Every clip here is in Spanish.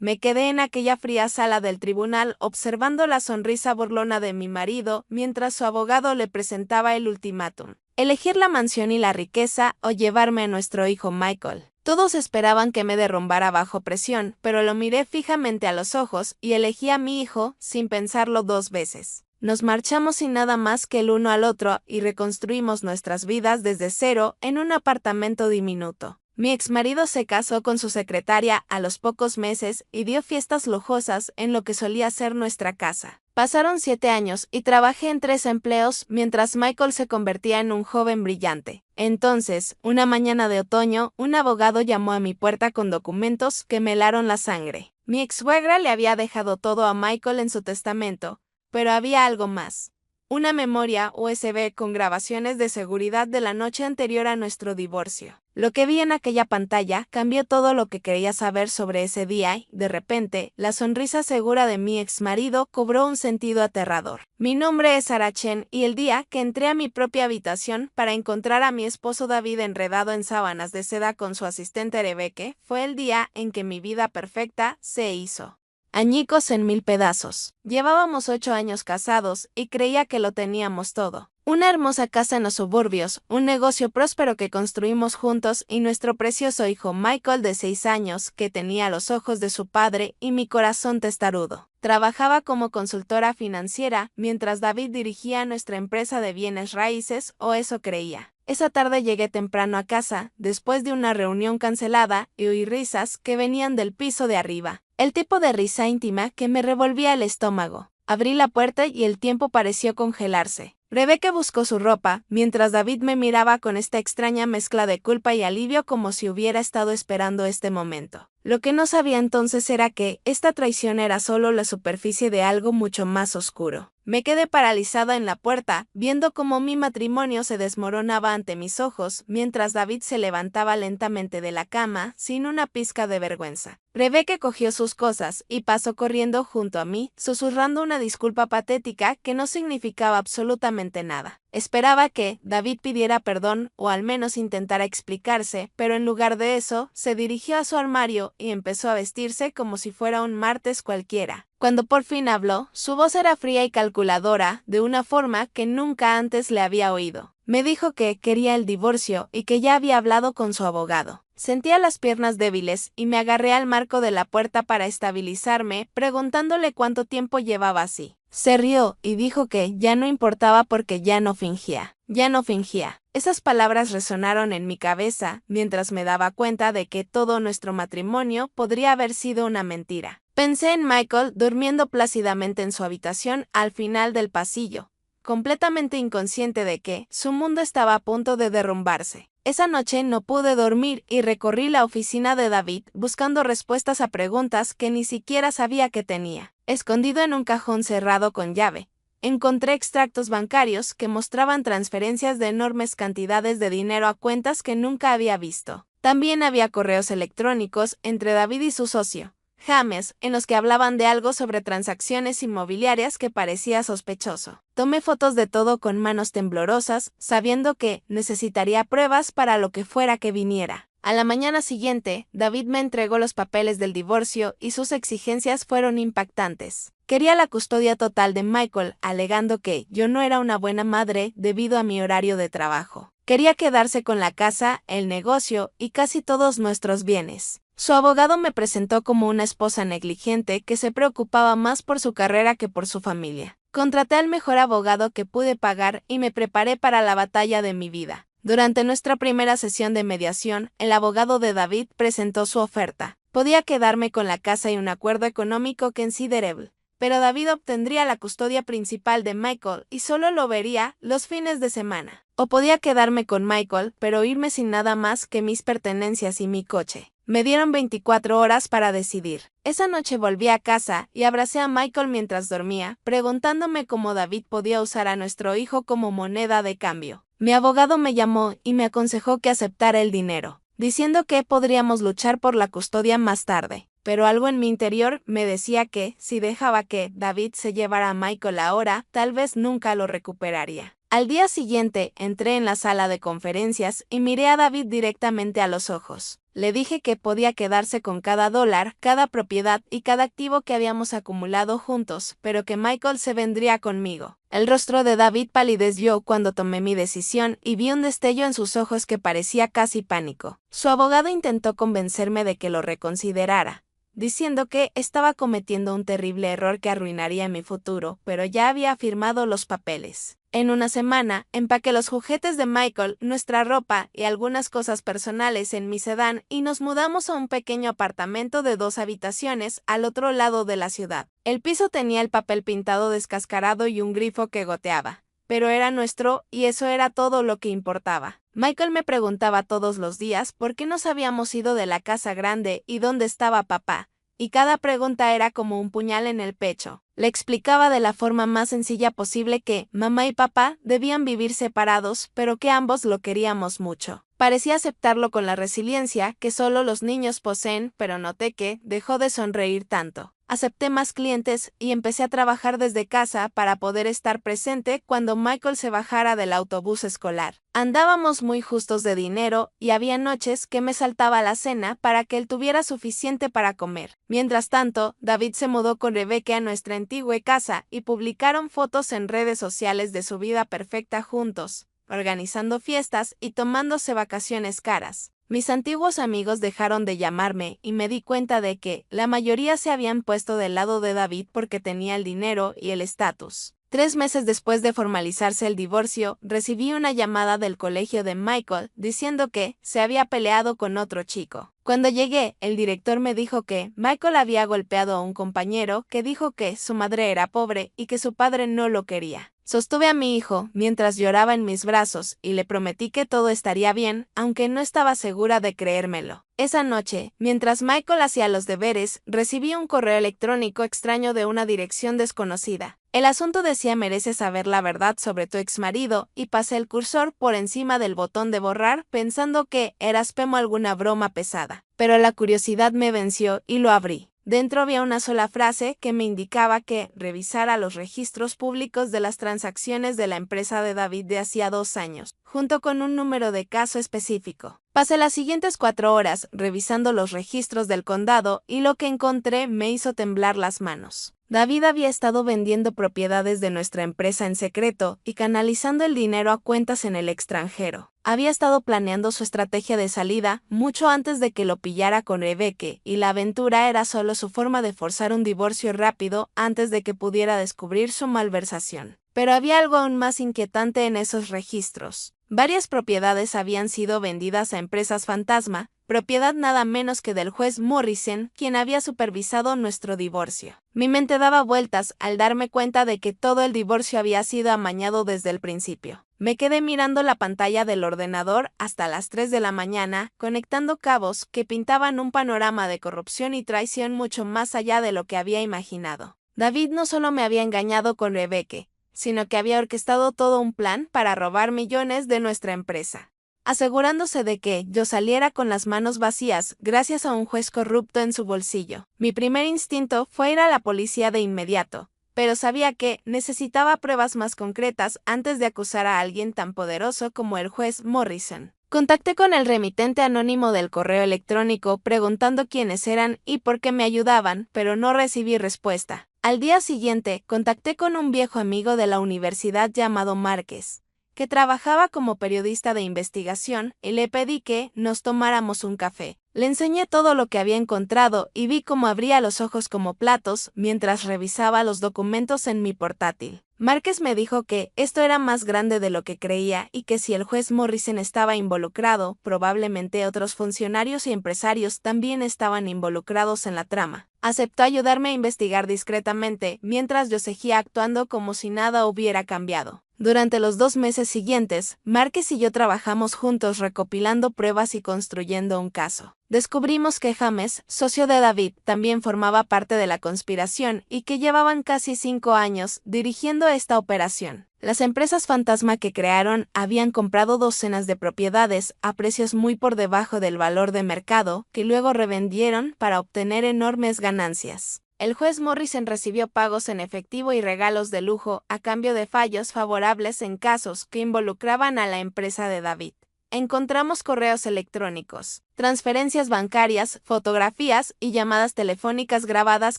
Me quedé en aquella fría sala del tribunal observando la sonrisa burlona de mi marido mientras su abogado le presentaba el ultimátum: elegir la mansión y la riqueza o llevarme a nuestro hijo Michael. Todos esperaban que me derrumbara bajo presión, pero lo miré fijamente a los ojos y elegí a mi hijo sin pensarlo dos veces. Nos marchamos sin nada más que el uno al otro y reconstruimos nuestras vidas desde cero en un apartamento diminuto. Mi exmarido se casó con su secretaria a los pocos meses y dio fiestas lujosas en lo que solía ser nuestra casa. Pasaron 7 años y trabajé en 3 empleos mientras Michael se convertía en un joven brillante. Entonces, una mañana de otoño, un abogado llamó a mi puerta con documentos que me helaron la sangre. Mi ex-suegra le había dejado todo a Michael en su testamento, pero había algo más. Una memoria USB con grabaciones de seguridad de la noche anterior a nuestro divorcio. Lo que vi en aquella pantalla cambió todo lo que quería saber sobre ese día y, de repente, la sonrisa segura de mi exmarido cobró un sentido aterrador. Mi nombre es Sarah Chen y el día que entré a mi propia habitación para encontrar a mi esposo David enredado en sábanas de seda con su asistente Rebecca, fue el día en que mi vida perfecta se hizo añicos en 1000 pedazos. Llevábamos 8 años casados y creía que lo teníamos todo. Una hermosa casa en los suburbios, un negocio próspero que construimos juntos y nuestro precioso hijo Michael de 6 años que tenía los ojos de su padre y mi corazón testarudo. Trabajaba como consultora financiera mientras David dirigía nuestra empresa de bienes raíces, o eso creía. Esa tarde llegué temprano a casa, después de una reunión cancelada, y oí risas que venían del piso de arriba. El tipo de risa íntima que me revolvía el estómago. Abrí la puerta y el tiempo pareció congelarse. Rebecca buscó su ropa, mientras David me miraba con esta extraña mezcla de culpa y alivio como si hubiera estado esperando este momento. Lo que no sabía entonces era que esta traición era solo la superficie de algo mucho más oscuro. Me quedé paralizada en la puerta, viendo cómo mi matrimonio se desmoronaba ante mis ojos, mientras David se levantaba lentamente de la cama, sin una pizca de vergüenza. Rebecca cogió sus cosas y pasó corriendo junto a mí, susurrando una disculpa patética que no significaba absolutamente nada. Esperaba que David pidiera perdón o al menos intentara explicarse, pero en lugar de eso, se dirigió a su armario y empezó a vestirse como si fuera un martes cualquiera. Cuando por fin habló, su voz era fría y calculadora, de una forma que nunca antes le había oído. Me dijo que quería el divorcio y que ya había hablado con su abogado. Sentía las piernas débiles y me agarré al marco de la puerta para estabilizarme, preguntándole cuánto tiempo llevaba así. Se rió y dijo que ya no importaba porque ya no fingía. Ya no fingía. Esas palabras resonaron en mi cabeza mientras me daba cuenta de que todo nuestro matrimonio podría haber sido una mentira. Pensé en Michael durmiendo plácidamente en su habitación al final del pasillo, completamente inconsciente de que su mundo estaba a punto de derrumbarse. Esa noche no pude dormir y recorrí la oficina de David buscando respuestas a preguntas que ni siquiera sabía que tenía. Escondido en un cajón cerrado con llave, encontré extractos bancarios que mostraban transferencias de enormes cantidades de dinero a cuentas que nunca había visto. También había correos electrónicos entre David y su socio, James, en los que hablaban de algo sobre transacciones inmobiliarias que parecía sospechoso. Tomé fotos de todo con manos temblorosas, sabiendo que necesitaría pruebas para lo que fuera que viniera. A la mañana siguiente, David me entregó los papeles del divorcio y sus exigencias fueron impactantes. Quería la custodia total de Michael, alegando que yo no era una buena madre debido a mi horario de trabajo. Quería quedarse con la casa, el negocio y casi todos nuestros bienes. Su abogado me presentó como una esposa negligente que se preocupaba más por su carrera que por su familia. Contraté al mejor abogado que pude pagar y me preparé para la batalla de mi vida. Durante nuestra primera sesión de mediación, el abogado de David presentó su oferta. Podía quedarme con la casa y un acuerdo económico considerable, pero David obtendría la custodia principal de Michael y solo lo vería los fines de semana. O podía quedarme con Michael, pero irme sin nada más que mis pertenencias y mi coche. Me dieron 24 horas para decidir. Esa noche volví a casa y abracé a Michael mientras dormía, preguntándome cómo David podía usar a nuestro hijo como moneda de cambio. Mi abogado me llamó y me aconsejó que aceptara el dinero, diciendo que podríamos luchar por la custodia más tarde. Pero algo en mi interior me decía que, si dejaba que David se llevara a Michael ahora, tal vez nunca lo recuperaría. Al día siguiente, entré en la sala de conferencias y miré a David directamente a los ojos. Le dije que podía quedarse con cada dólar, cada propiedad y cada activo que habíamos acumulado juntos, pero que Michael se vendría conmigo. El rostro de David palideció cuando tomé mi decisión y vi un destello en sus ojos que parecía casi pánico. Su abogado intentó convencerme de que lo reconsiderara, diciendo que estaba cometiendo un terrible error que arruinaría mi futuro, pero ya había firmado los papeles. En una semana, empaqué los juguetes de Michael, nuestra ropa y algunas cosas personales en mi sedán y nos mudamos a un pequeño apartamento de 2 habitaciones al otro lado de la ciudad. El piso tenía el papel pintado descascarado y un grifo que goteaba, pero era nuestro y eso era todo lo que importaba. Michael me preguntaba todos los días por qué nos habíamos ido de la casa grande y dónde estaba papá, y cada pregunta era como un puñal en el pecho. Le explicaba de la forma más sencilla posible que mamá y papá debían vivir separados, pero que ambos lo queríamos mucho. Parecía aceptarlo con la resiliencia que solo los niños poseen, pero noté que dejó de sonreír tanto. Acepté más clientes y empecé a trabajar desde casa para poder estar presente cuando Michael se bajara del autobús escolar. Andábamos muy justos de dinero y había noches que me saltaba la cena para que él tuviera suficiente para comer. Mientras tanto, David se mudó con Rebecca a nuestra antigua casa y publicaron fotos en redes sociales de su vida perfecta juntos, organizando fiestas y tomándose vacaciones caras. Mis antiguos amigos dejaron de llamarme y me di cuenta de que la mayoría se habían puesto del lado de David porque tenía el dinero y el estatus. 3 meses después de formalizarse el divorcio, recibí una llamada del colegio de Michael diciendo que se había peleado con otro chico. Cuando llegué, el director me dijo que Michael había golpeado a un compañero que dijo que su madre era pobre y que su padre no lo quería. Sostuve a mi hijo mientras lloraba en mis brazos y le prometí que todo estaría bien, aunque no estaba segura de creérmelo. Esa noche, mientras Michael hacía los deberes, recibí un correo electrónico extraño de una dirección desconocida. El asunto decía: mereces saber la verdad sobre tu exmarido, y pasé el cursor por encima del botón de borrar pensando que era spam o alguna broma pesada. Pero la curiosidad me venció y lo abrí. Dentro había una sola frase que me indicaba que revisara los registros públicos de las transacciones de la empresa de David de hacía 2 años, junto con un número de caso específico. Pasé las siguientes 4 horas revisando los registros del condado y lo que encontré me hizo temblar las manos. David había estado vendiendo propiedades de nuestra empresa en secreto y canalizando el dinero a cuentas en el extranjero. Había estado planeando su estrategia de salida mucho antes de que lo pillara con Rebecca, y la aventura era solo su forma de forzar un divorcio rápido antes de que pudiera descubrir su malversación. Pero había algo aún más inquietante en esos registros. Varias propiedades habían sido vendidas a empresas fantasma, propiedad nada menos que del juez Morrison, quien había supervisado nuestro divorcio. Mi mente daba vueltas al darme cuenta de que todo el divorcio había sido amañado desde el principio. Me quedé mirando la pantalla del ordenador hasta las 3 de la mañana, conectando cabos que pintaban un panorama de corrupción y traición mucho más allá de lo que había imaginado. David no solo me había engañado con Rebecca, sino que había orquestado todo un plan para robar millones de nuestra empresa, asegurándose de que yo saliera con las manos vacías gracias a un juez corrupto en su bolsillo. Mi primer instinto fue ir a la policía de inmediato, pero sabía que necesitaba pruebas más concretas antes de acusar a alguien tan poderoso como el juez Morrison. Contacté con el remitente anónimo del correo electrónico preguntando quiénes eran y por qué me ayudaban, pero no recibí respuesta. Al día siguiente, contacté con un viejo amigo de la universidad llamado Márquez, que trabajaba como periodista de investigación, y le pedí que nos tomáramos un café. Le enseñé todo lo que había encontrado y vi cómo abría los ojos como platos mientras revisaba los documentos en mi portátil. Márquez me dijo que esto era más grande de lo que creía y que si el juez Morrison estaba involucrado, probablemente otros funcionarios y empresarios también estaban involucrados en la trama. Aceptó ayudarme a investigar discretamente mientras yo seguía actuando como si nada hubiera cambiado. Durante los 2 meses siguientes, Márquez y yo trabajamos juntos recopilando pruebas y construyendo un caso. Descubrimos que James, socio de David, también formaba parte de la conspiración y que llevaban casi 5 años dirigiendo esta operación. Las empresas fantasma que crearon habían comprado docenas de propiedades a precios muy por debajo del valor de mercado, que luego revendieron para obtener enormes ganancias. El juez Morrison recibió pagos en efectivo y regalos de lujo a cambio de fallos favorables en casos que involucraban a la empresa de David. encontramos correos electrónicos, transferencias bancarias, fotografías y llamadas telefónicas grabadas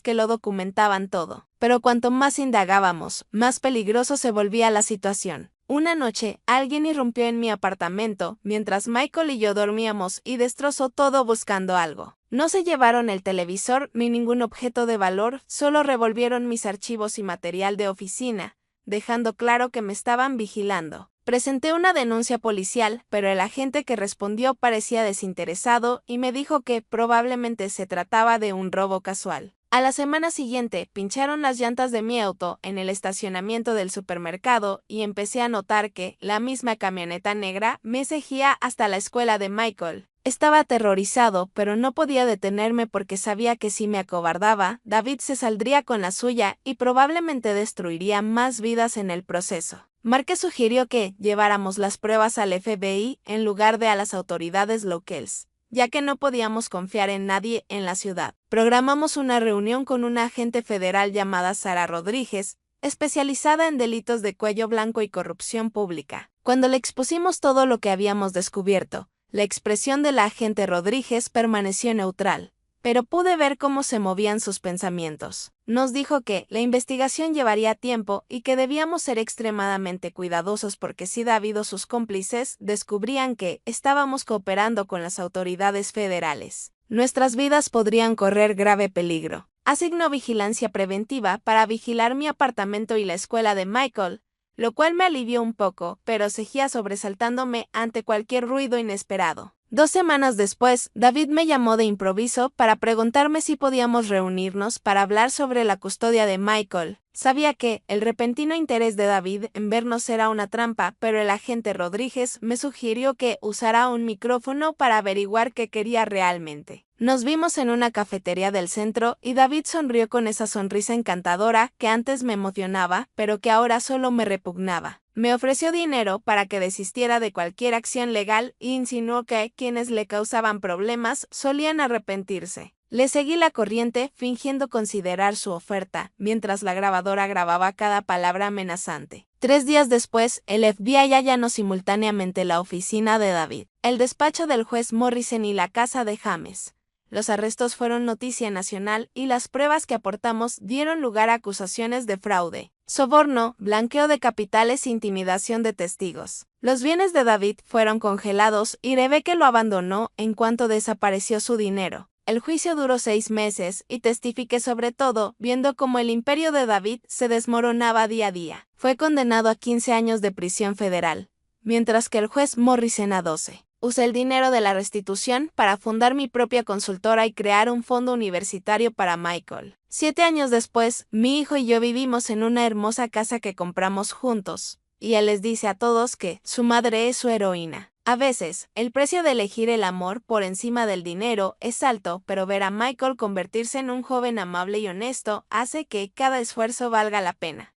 que lo documentaban todo. Pero cuanto más indagábamos, más peligroso se volvía la situación. Una noche, alguien irrumpió en mi apartamento mientras Michael y yo dormíamos y destrozó todo buscando algo. No se llevaron el televisor ni ningún objeto de valor, solo revolvieron mis archivos y material de oficina, dejando claro que me estaban vigilando. Presenté una denuncia policial, pero el agente que respondió parecía desinteresado y me dijo que probablemente se trataba de un robo casual. A la semana siguiente, pincharon las llantas de mi auto en el estacionamiento del supermercado y empecé a notar que la misma camioneta negra me seguía hasta la escuela de Michael. Estaba aterrorizado, pero no podía detenerme porque sabía que si me acobardaba, David se saldría con la suya y probablemente destruiría más vidas en el proceso. Marque sugirió que lleváramos las pruebas al FBI en lugar de a las autoridades locales, ya que no podíamos confiar en nadie en la ciudad. Programamos una reunión con una agente federal llamada Sara Rodríguez, especializada en delitos de cuello blanco y corrupción pública. Cuando le expusimos todo lo que habíamos descubierto, la expresión de la agente Rodríguez permaneció neutral, pero pude ver cómo se movían sus pensamientos. Nos dijo que la investigación llevaría tiempo y que debíamos ser extremadamente cuidadosos porque si David o sus cómplices descubrían que estábamos cooperando con las autoridades federales, nuestras vidas podrían correr grave peligro. Asignó vigilancia preventiva para vigilar mi apartamento y la escuela de Michael, lo cual me alivió un poco, pero seguía sobresaltándome ante cualquier ruido inesperado. 2 semanas después, David me llamó de improviso para preguntarme si podíamos reunirnos para hablar sobre la custodia de Michael. Sabía que el repentino interés de David en vernos era una trampa, pero el agente Rodríguez me sugirió que usara un micrófono para averiguar qué quería realmente. Nos vimos en una cafetería del centro y David sonrió con esa sonrisa encantadora que antes me emocionaba, pero que ahora solo me repugnaba. Me ofreció dinero para que desistiera de cualquier acción legal e insinuó que quienes le causaban problemas solían arrepentirse. Le seguí la corriente fingiendo considerar su oferta, mientras la grabadora grababa cada palabra amenazante. 3 días después, el FBI allanó simultáneamente la oficina de David, el despacho del juez Morrison y la casa de James. Los arrestos fueron noticia nacional y las pruebas que aportamos dieron lugar a acusaciones de fraude, soborno, blanqueo de capitales e intimidación de testigos. Los bienes de David fueron congelados y Rebecca lo abandonó en cuanto desapareció su dinero. El juicio duró 6 meses y testifiqué sobre todo viendo cómo el imperio de David se desmoronaba día a día. Fue condenado a 15 años de prisión federal, mientras que el juez Morrison a 12. Usé el dinero de la restitución para fundar mi propia consultora y crear un fondo universitario para Michael. 7 años después, mi hijo y yo vivimos en una hermosa casa que compramos juntos, y él les dice a todos que su madre es su heroína. A veces, el precio de elegir el amor por encima del dinero es alto, pero ver a Michael convertirse en un joven amable y honesto hace que cada esfuerzo valga la pena.